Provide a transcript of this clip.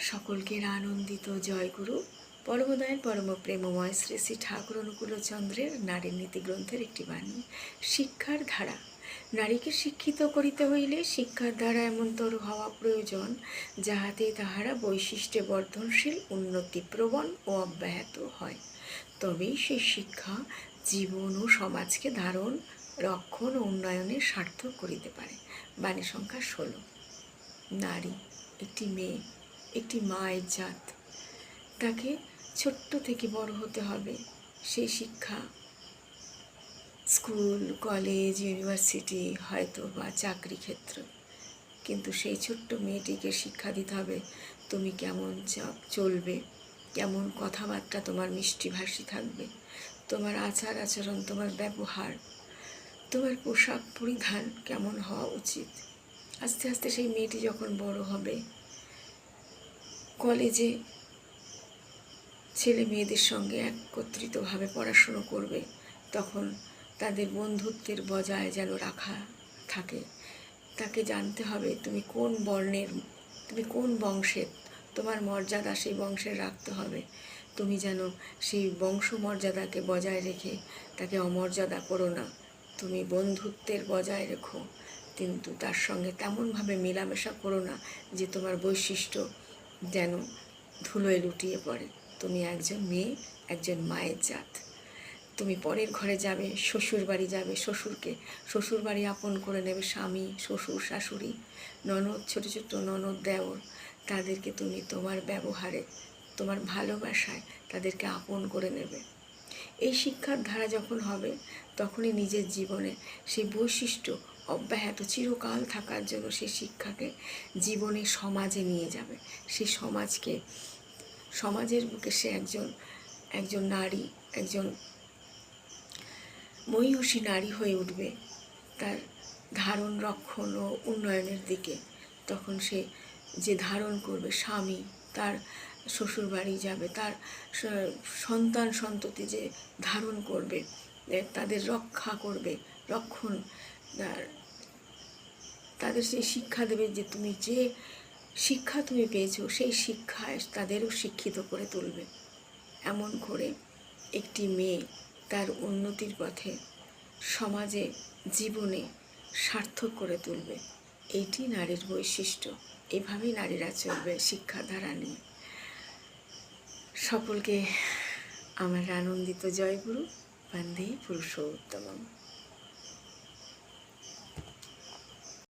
সকলকে আনন্দিত জয়গুরু পরমদয়াল পরম প্রেমময় শ্রী শ্রী ঠাকুর অনুকূলচন্দ্রের নারীর নীতি গ্রন্থের একটি বাণী। শিক্ষার ধারা। নারীকে শিক্ষিত করিতে হইলে শিক্ষার দ্বারা এমনতর হওয়া প্রয়োজন যাহাতে তাহারা বৈশিষ্ট্যে বর্ধনশীল, উন্নতিপ্রবণ ও অব্যাহত হয়। তবেই সেই শিক্ষা জীবন ও সমাজকে ধারণ, রক্ষণ ও উন্নয়নে সার্থক করিতে পারে। বাণী সংখ্যা 16। নারী একটি মেয়ে, একটি মায়ের জাত। তাকে ছোট্ট থেকে বড় হতে হবে। সেই শিক্ষা স্কুল, কলেজ, ইউনিভার্সিটি, হয়তো বা চাকরি ক্ষেত্র। কিন্তু সেই ছোট্ট মেয়েটিকে শিক্ষা দিতে হবে তুমি কেমন চলবে, কেমন কথাবার্তা তোমার মিষ্টিভাষী থাকবে, তোমার আচার আচরণ, তোমার ব্যবহার, তোমার পোশাক পরিধান কেমন হওয়া উচিত। আস্তে আস্তে সেই মেয়েটি যখন বড় হবে, কলেজে ছেলে মেয়েদের সঙ্গে একত্রিতভাবে পড়াশুনো করবে, তখন তাদের বন্ধুত্বের বজায় যেন রাখা থাকে। তাকে জানতে হবে তুমি কোন বর্ণের, তুমি কোন বংশের, তোমার মর্যাদা সেই বংশের রাখতে হবে। তুমি যেন সেই বংশ মর্যাদাকে বজায় রেখে তাকে অমর্যাদা করো না। তুমি বন্ধুত্বের বজায় রেখো, কিন্তু তার সঙ্গে তেমনভাবে মেলামেশা করো না যে তোমার বৈশিষ্ট্য যেন ধুলোয় লুটিয়ে পড়ে। তুমি একজন মেয়ে, একজন মায়ের জাত। তুমি পরের ঘরে যাবে, শ্বশুর বাড়ি যাবে, শ্বশুর বাড়ি আপন করে নেবে, স্বামী, শ্বশুর, শাশুড়ি, ননদ, ছোটো ছোটো ননদ, দেওর, তাদেরকে তুমি তোমার ব্যবহারে, তোমার ভালোবাসায় তাদেরকে আপন করে নেবে। এই শিক্ষার ধারা যখন হবে, তখনই নিজের জীবনে সেই বৈশিষ্ট্য অব্যাহত চিরকাল থাকার জন্য সেই শিক্ষাকে জীবনে সমাজে নিয়ে যাবে। সেই সমাজের বুকে সে একজন নারী, একজন মহিষী নারী হয়ে উঠবে তার ধারণ, রক্ষণ ও উন্নয়নের দিকে। তখন সে যে ধারণ করবে, স্বামী তার শ্বশুর বাড়ি যাবে, তার সন্তান সন্ততি যে ধারণ করবে, তাদের রক্ষা করবে, রক্ষণ, তাদের সেই শিক্ষা দেবে যে তুমি যে শিক্ষা তুমি পেয়েছো সেই শিক্ষায় তাদেরও শিক্ষিত করে তুলবে। এমন করে একটি মেয়ে তার উন্নতির পথে সমাজে, জীবনে সার্থক করে তুলবে। এইটি নারীর বৈশিষ্ট্য। এভাবেই নারীরা চলবে শিক্ষাধারা নিয়ে। সকলকে আমার আনন্দিত জয়গুরু। বন্দে পুরুষোত্তমম।